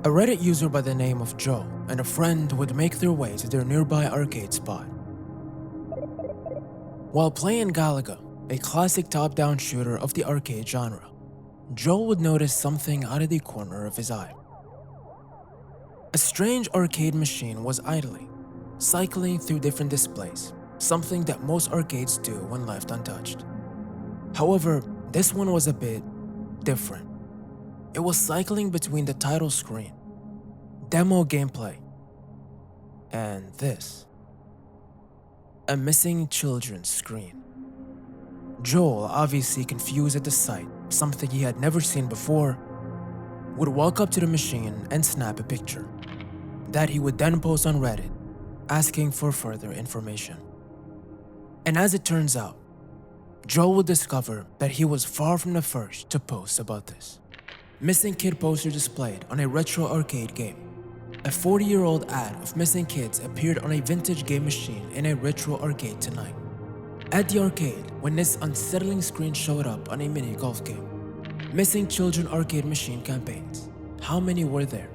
A Reddit user by the name of Joe and a friend would make their way to their nearby arcade spot. While playing Galaga, a classic top-down shooter of the arcade genre, Joe would notice something out of the corner of his eye. A strange arcade machine was idling, cycling through different displays, something that most arcades do when left untouched. However, this one was a bit different. It was cycling between the title screen, demo gameplay, and this. A missing children's screen. Joel, obviously confused at the sight, something he had never seen before, would walk up to the machine and snap a picture that he would then post on Reddit, asking for further information. And as it turns out, Joel would discover that he was far from the first to post about this. Missing kid poster displayed on a retro arcade game. A 40-year-old ad of missing kids appeared on a vintage game machine in a retro arcade tonight. At the arcade, when this unsettling screen showed up on a mini golf game. Missing children arcade machine campaigns. How many were there?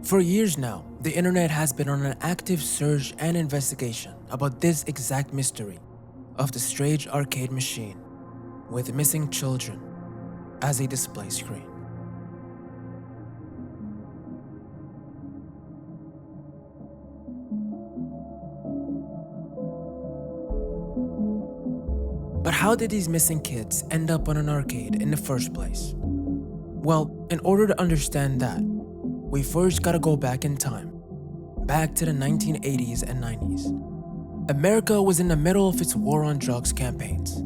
For years now, the internet has been on an active search and investigation about this exact mystery of the strange arcade machine with missing children as a display screen. But how did these missing kids end up on an arcade in the first place? Well, in order to understand that, we first gotta go back in time, back to the 1980s and 90s. America was in the middle of its war on drugs campaigns,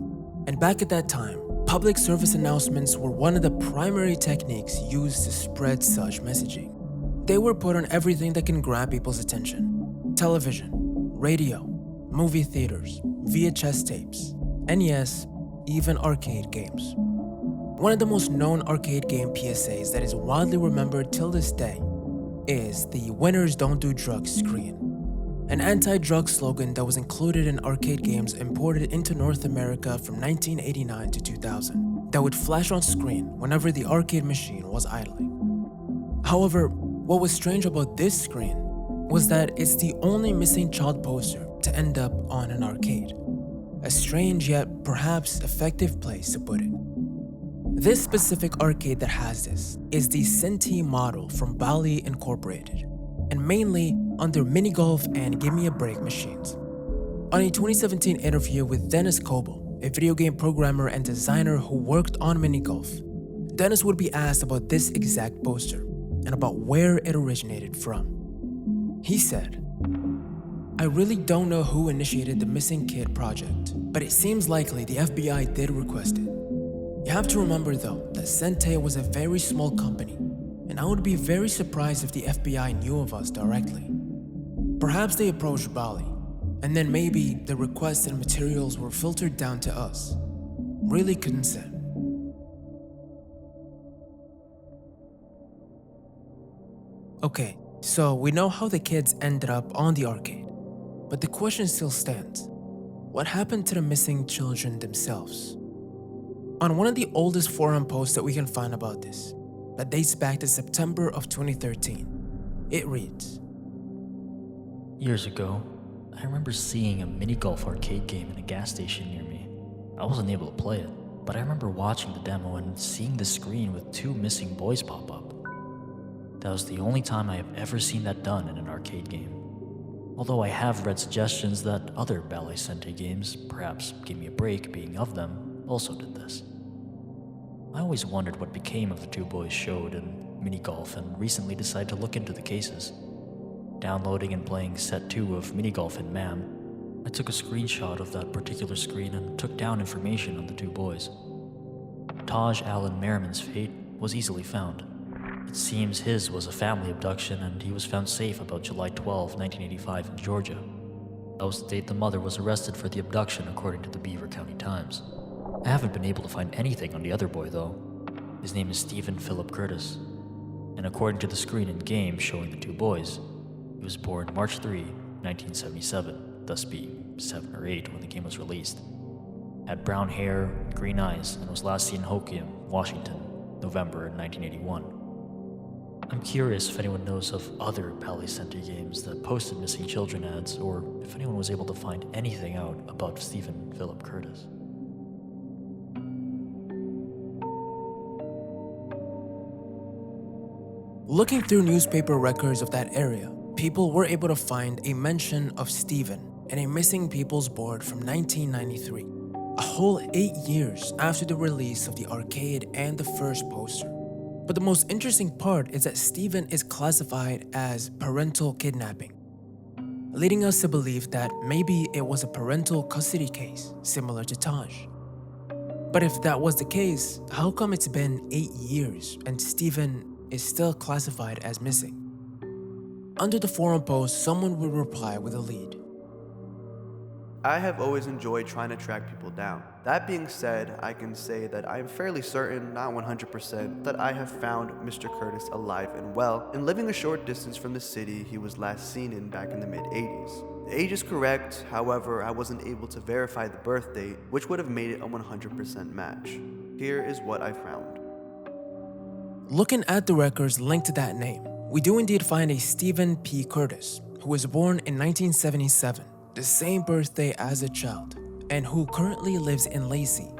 and back at that time, public service announcements were one of the primary techniques used to spread such messaging. They were put on everything that can grab people's attention: television, radio, movie theaters, VHS tapes, and yes, even arcade games. One of the most known arcade game PSAs that is widely remembered till this day is the "Winners Don't Do Drugs" screen, an anti-drug slogan that was included in arcade games imported into North America from 1989 to 2000 that would flash on screen whenever the arcade machine was idling. However, what was strange about this screen was that it's the only missing child poster to end up on an arcade. A strange yet perhaps effective place to put it. This specific arcade that has this is the Senti model from Bali Incorporated, and mainly under mini golf and give me a break machines. On a 2017 interview with Dennis Coble, a video game programmer and designer who worked on mini golf, Dennis would be asked about this exact poster and about where it originated from. He said, "I really don't know who initiated the missing kid project, but it seems likely the FBI did request it. You have to remember though that Sente was a very small company, and I would be very surprised if the FBI knew of us directly. Perhaps they approached Bali, and then maybe the requests and materials were filtered down to us. Really couldn't say." Okay, so we know how the kids ended up on the arcade, but the question still stands. What happened to the missing children themselves? On one of the oldest forum posts that we can find about this, that dates back to September of 2013, it reads, "Years ago, I remember seeing a mini golf arcade game in a gas station near me. I wasn't able to play it, but I remember watching the demo and seeing the screen with two missing boys pop up. That was the only time I have ever seen that done in an arcade game. Although I have read suggestions that other Ballet Sente games, perhaps Give Me a Break being of them, also did this. I always wondered what became of the two boys showed in mini golf and recently decided to look into the cases. Downloading and playing set 2 of mini golf in MAM, I took a screenshot of that particular screen and took down information on the two boys. Taj Allen Merriman's fate was easily found. It seems his was a family abduction and he was found safe about July 12, 1985 in Georgia. That was the date the mother was arrested for the abduction according to the Beaver County Times. I haven't been able to find anything on the other boy though. His name is Stephen Philip Curtis, and according to the screen in game showing the two boys, he was born March 3, 1977, thus being 7 or 8 when the game was released. Had brown hair, green eyes, and was last seen in Hoquiam, Washington, November 1981. I'm curious if anyone knows of other Pally Center games that posted missing children ads, or if anyone was able to find anything out about Stephen Philip Curtis. Looking through newspaper records of that area, people were able to find a mention of Stephen in a missing people's board from 1993, a whole 8 years after the release of the arcade and the first poster. But the most interesting part is that Stephen is classified as parental kidnapping, leading us to believe that maybe it was a parental custody case similar to Taj. But if that was the case, how come it's been 8 years and Stephen is still classified as missing? Under the forum post, someone would reply with a lead. I have always enjoyed trying to track people down. That being said, I can say that I am fairly certain, not 100%, that I have found Mr. Curtis alive and well and living a short distance from the city he was last seen in back in the mid-80s. The age is correct, however, I wasn't able to verify the birth date, which would have made it a 100% match. Here is what I found. Looking at the records linked to that name, we do indeed find a Stephen P. Curtis, who was born in 1977, the same birthday as a child, and who currently lives in Lacey,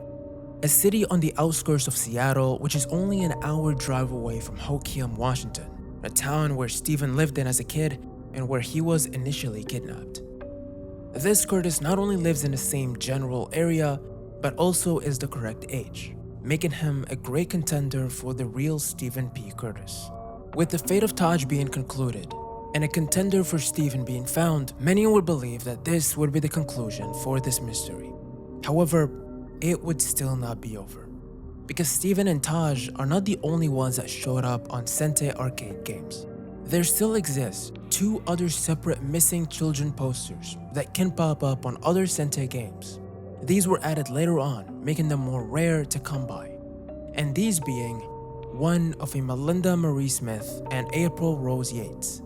a city on the outskirts of Seattle, which is only an hour drive away from Hoquiam, Washington, a town where Stephen lived in as a kid and where he was initially kidnapped. This Curtis not only lives in the same general area, but also is the correct age, making him a great contender for the real Stephen P. Curtis. With the fate of Taj being concluded, and a contender for Stephen being found, many would believe that this would be the conclusion for this mystery. However, it would still not be over, because Stephen and Taj are not the only ones that showed up on Sente arcade games. There still exists 2 other separate missing children posters that can pop up on other Sente games. These were added later on, making them more rare to come by, and these being one of a Melinda Marie Smith and April Rose Yates,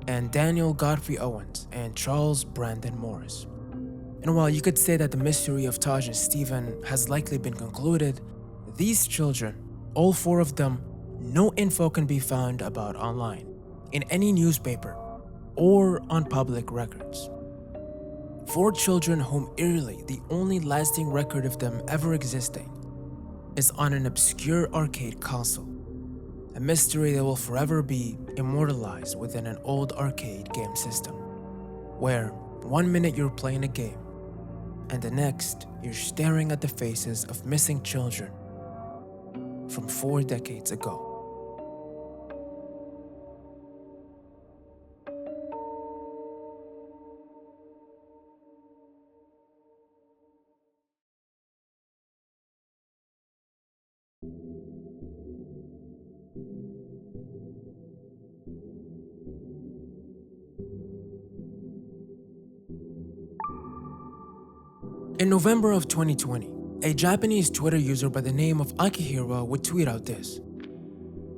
and Daniel Godfrey Owens and Charles Brandon Morris. And while you could say that the mystery of Taj and Stephen has likely been concluded, these children, all 4 of them, no info can be found about online, in any newspaper, or on public records. 4 children whom eerily the only lasting record of them ever existing is on an obscure arcade console, a mystery that will forever be immortalized within an old arcade game system, where 1 minute you're playing a game, and the next you're staring at the faces of missing children from 4 decades ago. In November of 2020, a Japanese Twitter user by the name of Akihiro would tweet out this.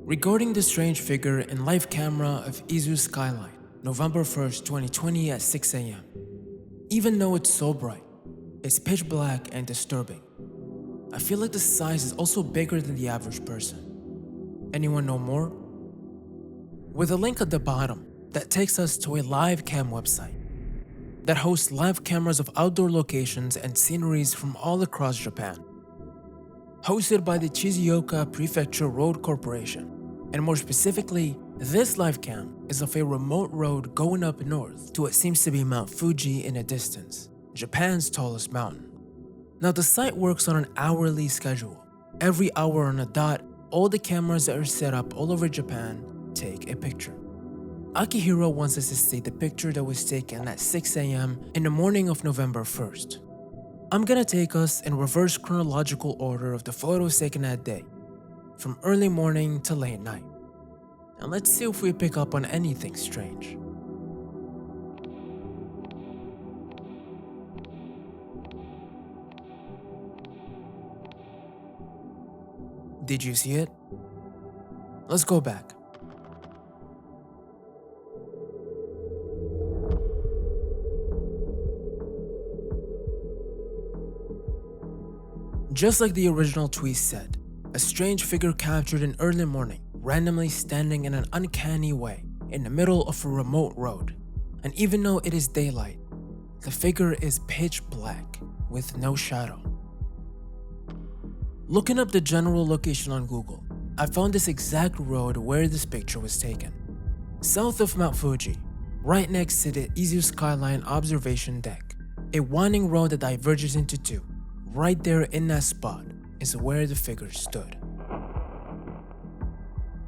Regarding the strange figure in live camera of Izu skyline, November 1st, 2020 at 6 a.m. Even though it's so bright, it's pitch black and disturbing. I feel like the size is also bigger than the average person. Anyone know more? With a link at the bottom that takes us to a live cam website that hosts live cameras of outdoor locations and sceneries from all across Japan. Hosted by the Shizuoka Prefecture Road Corporation, and more specifically, this live cam is of a remote road going up north to what seems to be Mount Fuji in a distance, Japan's tallest mountain. Now the site works on an hourly schedule. Every hour on a dot, all the cameras that are set up all over Japan take a picture. Akihiro wants us to see the picture that was taken at 6 a.m. in the morning of November 1st. I'm gonna take us in reverse chronological order of the photos taken that day, from early morning to late night. And let's see if we pick up on anything strange. Did you see it? Let's go back. Just like the original tweet said, a strange figure captured in early morning randomly standing in an uncanny way in the middle of a remote road. And even though it is daylight, the figure is pitch black with no shadow. Looking up the general location on Google, I found this exact road where this picture was taken. South of Mount Fuji, right next to the Izu Skyline observation deck, a winding road that diverges into two. Right there in that spot is where the figure stood.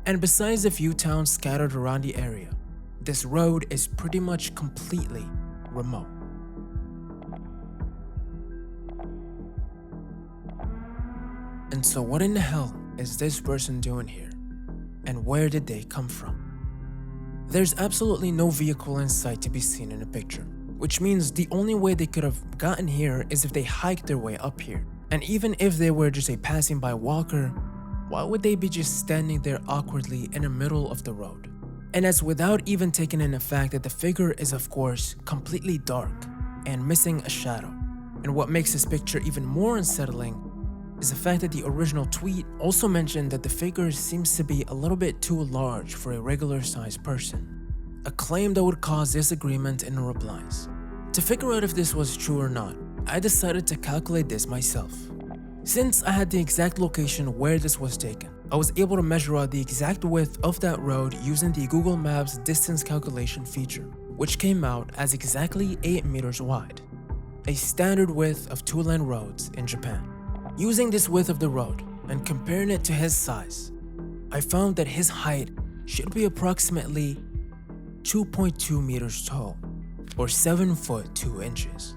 And besides a few towns scattered around the area, this road is pretty much completely remote. And so what in the hell is this person doing here? And where did they come from? There's absolutely no vehicle in sight to be seen in the picture, which means the only way they could have gotten here is if they hiked their way up here. And even if they were just a passing by walker, why would they be just standing there awkwardly in the middle of the road? And that's without even taking in the fact that the figure is of course completely dark and missing a shadow. And what makes this picture even more unsettling is the fact that the original tweet also mentioned that the figure seems to be a little bit too large for a regular sized person, a claim that would cause disagreement in the replies. To figure out if this was true or not, I decided to calculate this myself. Since I had the exact location where this was taken, I was able to measure out the exact width of that road using the Google Maps distance calculation feature, which came out as exactly 8 meters wide, a standard width of 2-lane roads in Japan. Using this width of the road and comparing it to his size, I found that his height should be approximately 2.2 meters tall, or 7 foot 2 inches.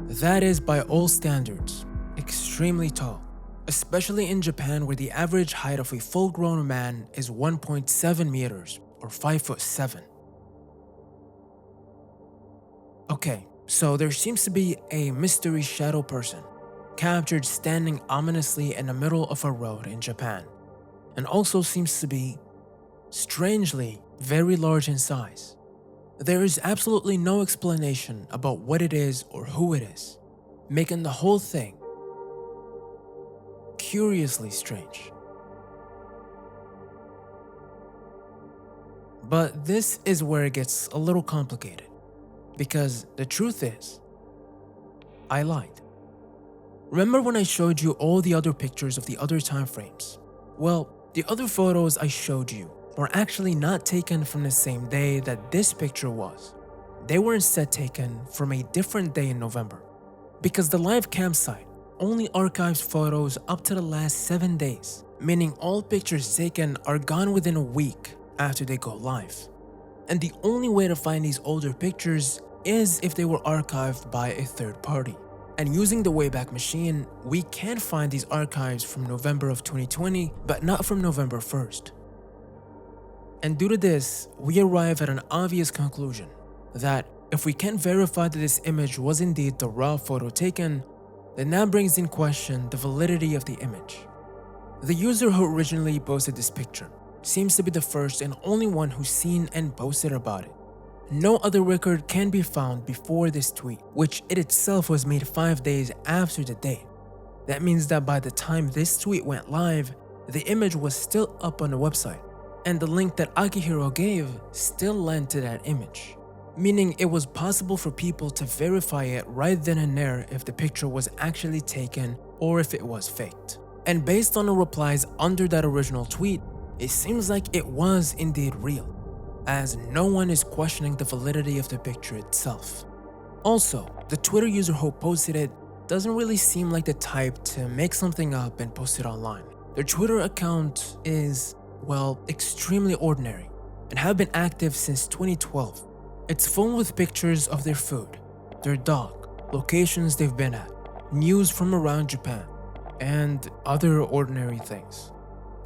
That is, by all standards, extremely tall, especially in Japan where the average height of a full-grown man is 1.7 meters, or 5 foot 7. Okay, so there seems to be a mystery shadow person captured standing ominously in the middle of a road in Japan, and also seems to be, strangely, very large in size. There is absolutely no explanation about what it is or who it is, making the whole thing curiously strange. But this is where it gets a little complicated, because the truth is, I lied. Remember when I showed you all the other pictures of the other time frames? Well, the other photos I showed you were actually not taken from the same day that this picture was. They were instead taken from a different day in November, because the live campsite only archives photos up to the last 7 days, meaning all pictures taken are gone within a week after they go live. And the only way to find these older pictures is if they were archived by a third party. And using the Wayback Machine, we can find these archives from November of 2020, but not from November 1st. And due to this, we arrive at an obvious conclusion, that if we can verify that this image was indeed the raw photo taken, then that brings in question the validity of the image. The user who originally posted this picture seems to be the first and only one who's seen and posted about it. No other record can be found before this tweet, which it itself was made 5 days after the date. That means that by the time this tweet went live, the image was still up on the website, and the link that Akihiro gave still led to that image, meaning it was possible for people to verify it right then and there if the picture was actually taken or if it was faked. And based on the replies under that original tweet, it seems like it was indeed real, as no one is questioning the validity of the picture itself. Also, the Twitter user who posted it doesn't really seem like the type to make something up and post it online. Their Twitter account is, well, extremely ordinary and have been active since 2012. It's full with pictures of their food, their dog, locations they've been at, news from around Japan, and other ordinary things.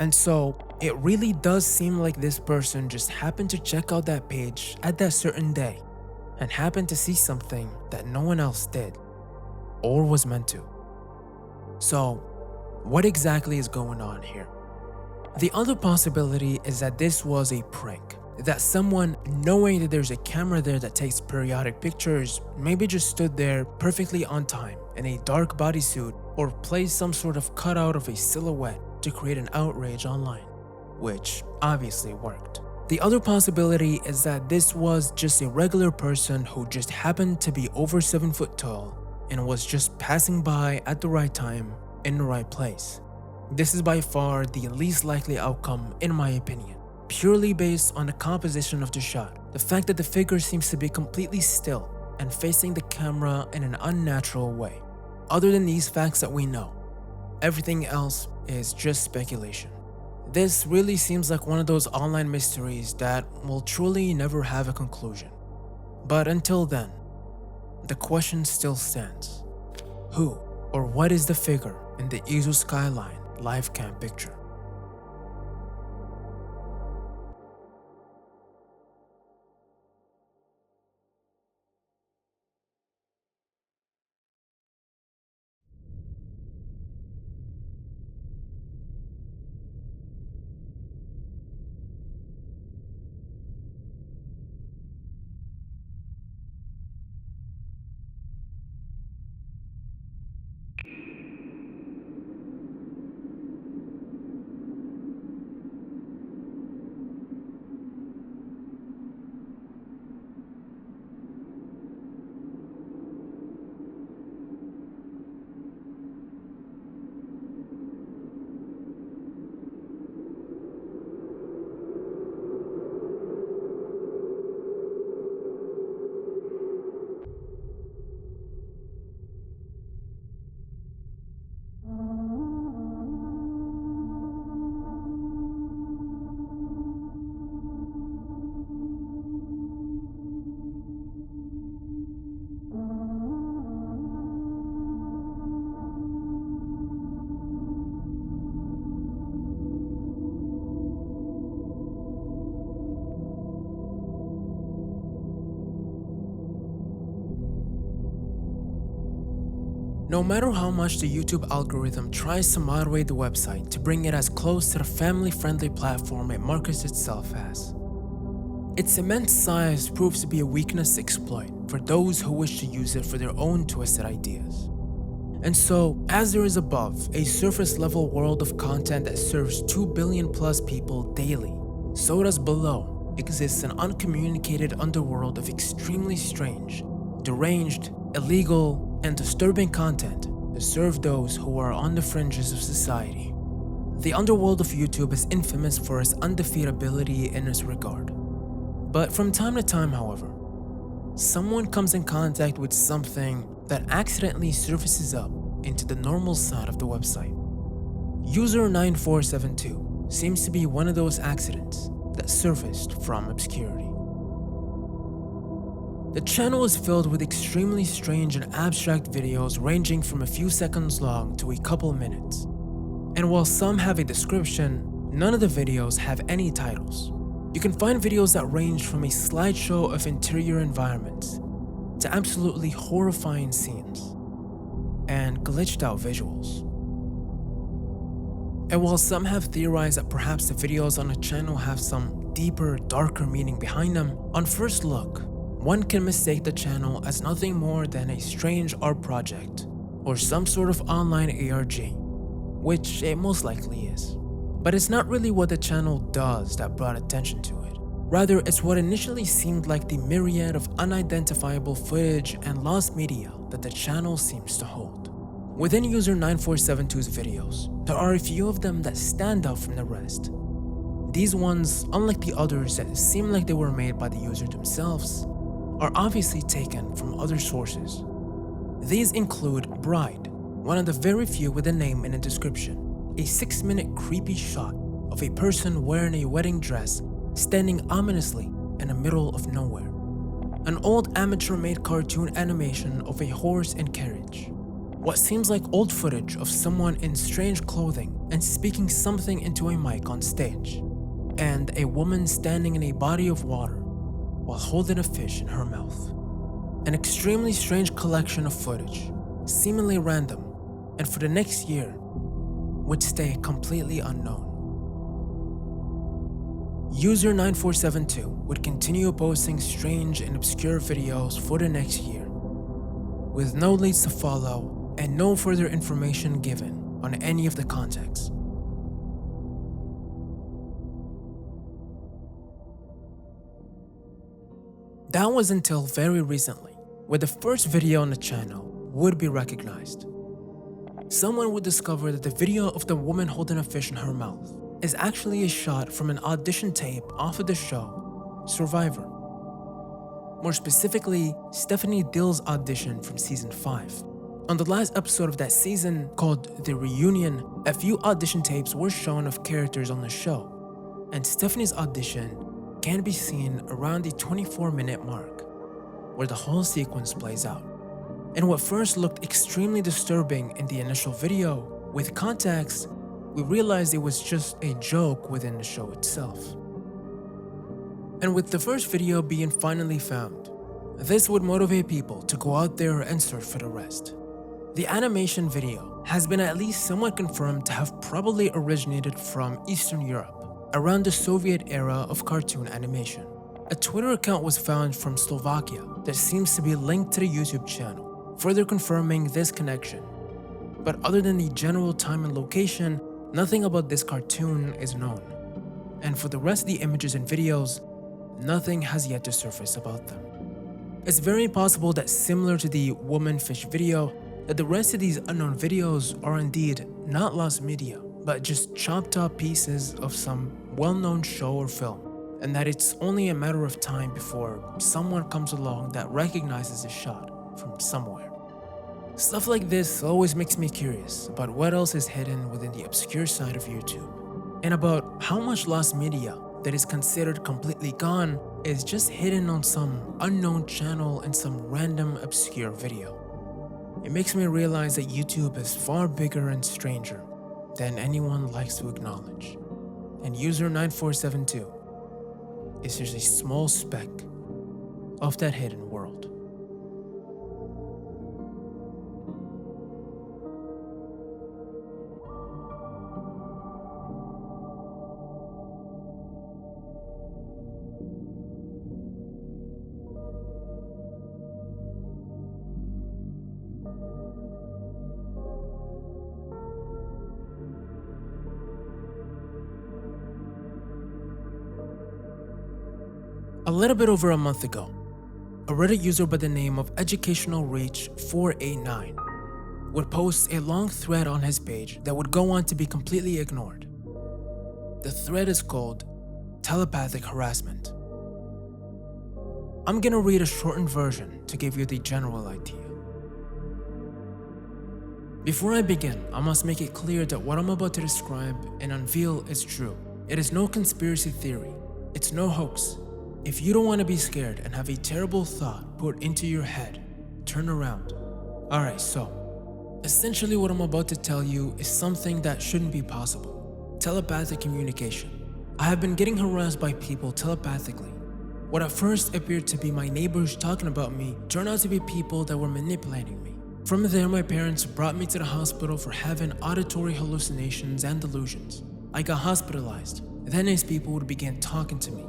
And so, it really does seem like this person just happened to check out that page at that certain day and happened to see something that no one else did or was meant to. So, what exactly is going on here? The other possibility is that this was a prank, that someone, knowing that there's a camera there that takes periodic pictures, maybe just stood there perfectly on time in a dark bodysuit or placed some sort of cutout of a silhouette to create an outrage online. which obviously worked. The other possibility is that this was just a regular person who just happened to be over 7 foot tall and was just passing by at the right time in the right place. This is by far the least likely outcome in my opinion, purely based on the composition of the shot. The fact that the figure seems to be completely still and facing the camera in an unnatural way. Other than these facts that we know, everything else is just speculation. This really seems like one of those online mysteries that will truly never have a conclusion. But until then, the question still stands. Who or what is the figure in the Izu Skyline live cam picture? No matter how much the YouTube algorithm tries to moderate the website to bring it as close to the family-friendly platform it markets itself as, its immense size proves to be a weakness to exploit for those who wish to use it for their own twisted ideas. And so, as there is above a surface-level world of content that serves 2 billion plus people daily, so does below exists an uncommunicated underworld of extremely strange, deranged, illegal, and disturbing content to serve those who are on the fringes of society. The underworld of YouTube is infamous for its undefeatability in this regard. But from time to time, however, someone comes in contact with something that accidentally surfaces up into the normal side of the website. User 9472 seems to be one of those accidents that surfaced from obscurity. The channel is filled with extremely strange and abstract videos ranging from a few seconds long to a couple minutes. And while some have a description, none of the videos have any titles. You can find videos that range from a slideshow of interior environments to absolutely horrifying scenes and glitched out visuals. And while some have theorized that perhaps the videos on the channel have some deeper, darker meaning behind them, on first look, one can mistake the channel as nothing more than a strange art project or some sort of online ARG, which it most likely is. But it's not really what the channel does that brought attention to it. Rather, it's what initially seemed like the myriad of unidentifiable footage and lost media that the channel seems to hold. Within user 9472's videos, there are a few of them that stand out from the rest. These ones, unlike the others that seem like they were made by the user themselves, are obviously taken from other sources. These include Bride, one of the very few with a name in a description, a 6-minute creepy shot of a person wearing a wedding dress standing ominously in the middle of nowhere, an old amateur-made cartoon animation of a horse and carriage, what seems like old footage of someone in strange clothing and speaking something into a mic on stage, and a woman standing in a body of water while holding a fish in her mouth. An extremely strange collection of footage, seemingly random, and for the next year, would stay completely unknown. User 9472 would continue posting strange and obscure videos for the next year, with no leads to follow and no further information given on any of the contexts. That was until very recently, where the first video on the channel would be recognized. Someone would discover that the video of the woman holding a fish in her mouth is actually a shot from an audition tape off of the show Survivor. More specifically, Stephanie Dill's audition from season 5. On the last episode of that season, called The Reunion, a few audition tapes were shown of characters on the show, and Stephanie's audition can be seen around the 24-minute mark, where the whole sequence plays out. And what first looked extremely disturbing in the initial video, with context, we realized it was just a joke within the show itself. And with the first video being finally found, this would motivate people to go out there and search for the rest. The animation video has been at least somewhat confirmed to have probably originated from Eastern Europe, around the Soviet era of cartoon animation. A Twitter account was found from Slovakia that seems to be linked to the YouTube channel, further confirming this connection. But other than the general time and location, nothing about this cartoon is known. And for the rest of the images and videos, nothing has yet to surface about them. It's very possible that, similar to the woman fish video, that the rest of these unknown videos are indeed not lost media, but just chopped up pieces of some well-known show or film, and that it's only a matter of time before someone comes along that recognizes a shot from somewhere. Stuff like this always makes me curious about what else is hidden within the obscure side of YouTube, and about how much lost media that is considered completely gone is just hidden on some unknown channel in some random obscure video. It makes me realize that YouTube is far bigger and stranger than anyone likes to acknowledge. And user 9472 is just a small speck of that hidden world. A little bit over a month ago, a Reddit user by the name of Educational Reach 489 would post a long thread on his page that would go on to be completely ignored. The thread is called Telepathic Harassment. I'm gonna read a shortened version to give you the general idea. Before I begin, I must make it clear that what I'm about to describe and unveil is true. It is no conspiracy theory. It's no hoax. If you don't want to be scared and have a terrible thought put into your head, turn around. Alright, so essentially what I'm about to tell you is something that shouldn't be possible. Telepathic communication. I have been getting harassed by people telepathically. What at first appeared to be my neighbors talking about me turned out to be people that were manipulating me. From there, my parents brought me to the hospital for having auditory hallucinations and delusions. I got hospitalized. Then these people would begin talking to me,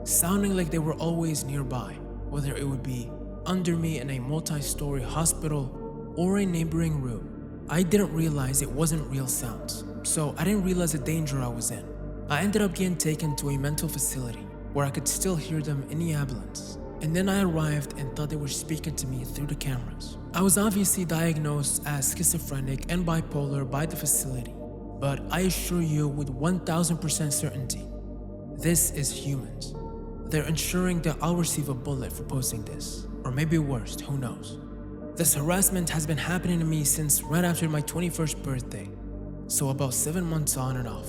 sounding like they were always nearby, whether it would be under me in a multi-story hospital or a neighboring room. I didn't realize it wasn't real sounds, so I didn't realize the danger I was in. I ended up getting taken to a mental facility where I could still hear them in the ambulance. And then I arrived and thought they were speaking to me through the cameras. I was obviously diagnosed as schizophrenic and bipolar by the facility, but I assure you with 1000% certainty, this is humans. They're ensuring that I'll receive a bullet for posting this, or maybe worse, who knows. This harassment has been happening to me since right after my 21st birthday, so about 7 months on and off.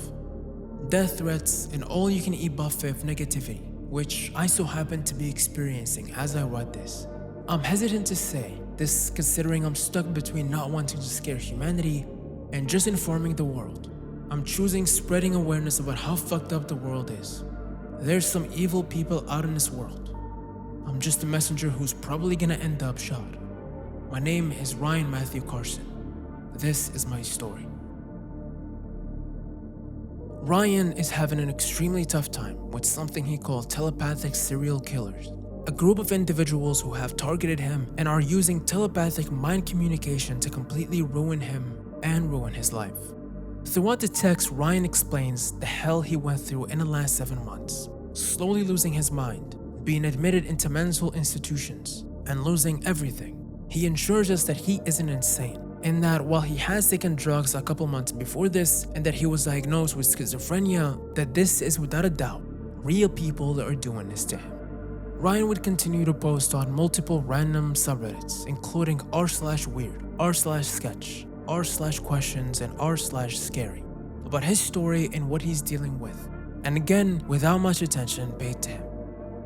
Death threats and all-you-can-eat buffet of negativity, which I so happen to be experiencing as I write this. I'm hesitant to say this considering I'm stuck between not wanting to scare humanity and just informing the world. I'm choosing spreading awareness about how fucked up the world is. There's some evil people out in this world. I'm just a messenger who's probably gonna end up shot. My name is Ryan Matthew Carson. This is my story. Ryan is having an extremely tough time with something he called telepathic serial killers, a group of individuals who have targeted him and are using telepathic mind communication to completely ruin him and ruin his life. Throughout the text, Ryan explains the hell he went through in the last 7 months, slowly losing his mind, being admitted into mental institutions, and losing everything. He ensures us that he isn't insane, and that while he has taken drugs a couple months before this, and that he was diagnosed with schizophrenia, that this is without a doubt real people that are doing this to him. Ryan would continue to post on multiple random subreddits, including r/weird, r/sketch, r/questions, and r/scary, about his story and what he's dealing with, and again, without much attention paid to him.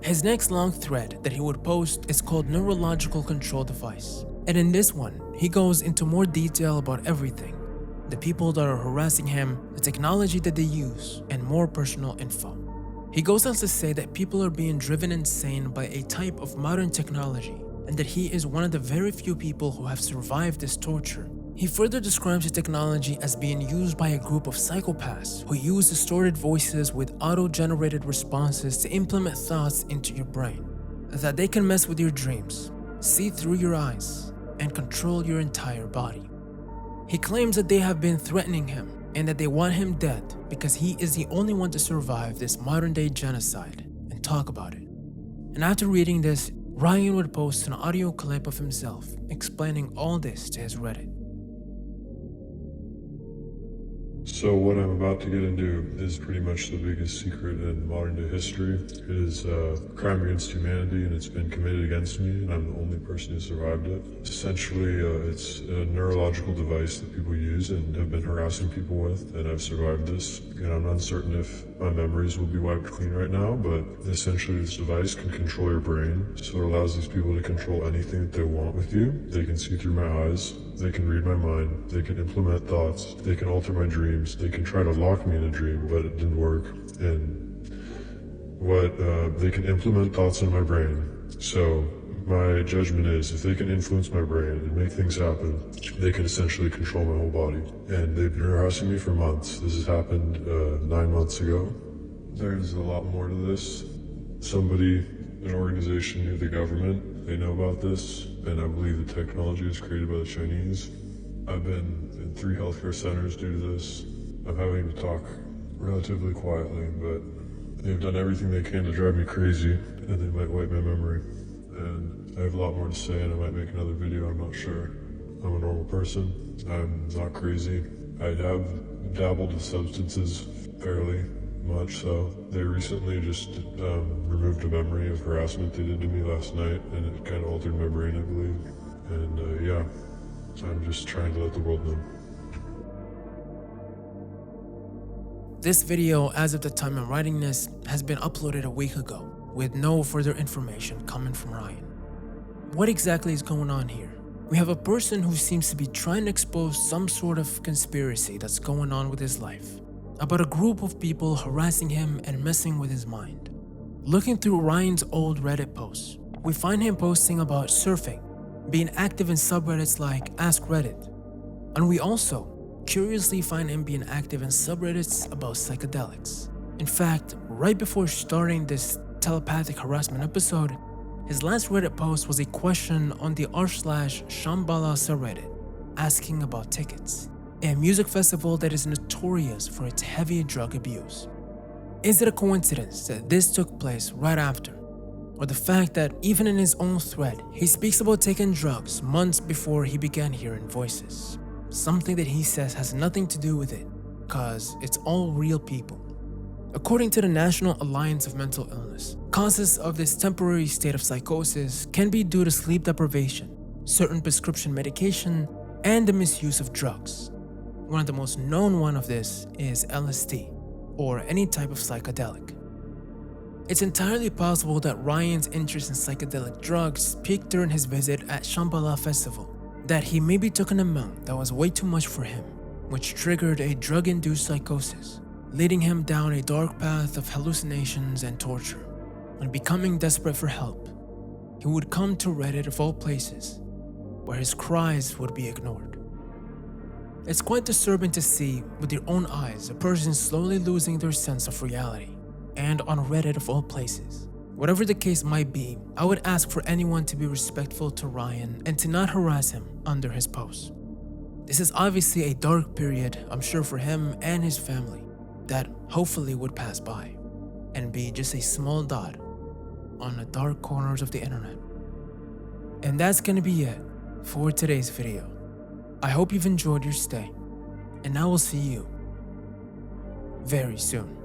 His next long thread that he would post is called Neurological Control Device, and in this one, he goes into more detail about everything, the people that are harassing him, the technology that they use, and more personal info. He goes on to say that people are being driven insane by a type of modern technology, and that he is one of the very few people who have survived this torture. He further describes the technology as being used by a group of psychopaths who use distorted voices with auto-generated responses to implement thoughts into your brain, that they can mess with your dreams, see through your eyes, and control your entire body. He claims that they have been threatening him and that they want him dead because he is the only one to survive this modern-day genocide and talk about it. And after reading this, Ryan would post an audio clip of himself explaining all this to his Reddit. So what I'm about to get into is pretty much the biggest secret in modern day history. It is a crime against humanity, and it's been committed against me, and I'm the only person who survived it. Essentially, it's a neurological device that people use and have been harassing people with, and I've survived this. And I'm uncertain if my memories will be wiped clean right now, but essentially this device can control your brain, so it allows these people to control anything that they want with you. They can see through my eyes, they can read my mind, they can implement thoughts, they can alter my dreams, they can try to lock me in a dream, but it didn't work. And they can implement thoughts in my brain. So my judgment is, if they can influence my brain and make things happen, they can essentially control my whole body. And they've been harassing me for months. This has happened 9 months ago. There's a lot more to this. Somebody, an organization near the government, they know about this, and I believe the technology was created by the Chinese. I've been in 3 healthcare centers due to this. I'm having to talk relatively quietly, but they've done everything they can to drive me crazy, and they might wipe my memory. And I have a lot more to say, and I might make another video, I'm not sure. I'm a normal person. I'm not crazy. I have dabbled with substances fairly much, so they recently just removed a memory of harassment they did to me last night, and it kind of altered my brain, I believe. And yeah, I'm just trying to let the world know. This video, as of the time I'm writing this, has been uploaded a week ago, with no further information coming from Ryan. What exactly is going on here? We have a person who seems to be trying to expose some sort of conspiracy that's going on with his life, about a group of people harassing him and messing with his mind. Looking through Ryan's old Reddit posts, we find him posting about surfing, being active in subreddits like Ask Reddit, and we also curiously find him being active in subreddits about psychedelics. In fact, right before starting this telepathic harassment episode, his last Reddit post was a question on the r/Shambhala subreddit, asking about tickets, a music festival that is notorious for its heavy drug abuse. Is it a coincidence that this took place right after? Or the fact that even in his own thread, he speaks about taking drugs months before he began hearing voices? Something that he says has nothing to do with it, cause it's all real people. According to the National Alliance of Mental Illness, causes of this temporary state of psychosis can be due to sleep deprivation, certain prescription medication, and the misuse of drugs. One of the most known one of this is LSD, or any type of psychedelic. It's entirely possible that Ryan's interest in psychedelic drugs peaked during his visit at Shambhala Festival, that he maybe took an amount that was way too much for him, which triggered a drug-induced psychosis, leading him down a dark path of hallucinations and torture. And becoming desperate for help, he would come to Reddit of all places, where his cries would be ignored. It's quite disturbing to see with your own eyes a person slowly losing their sense of reality, and on Reddit of all places. Whatever the case might be, I would ask for anyone to be respectful to Ryan and to not harass him under his posts. This is obviously a dark period, I'm sure, for him and his family, that hopefully would pass by and be just a small dot on the dark corners of the internet. And that's gonna be it for today's video. I hope you've enjoyed your stay, and I will see you very soon.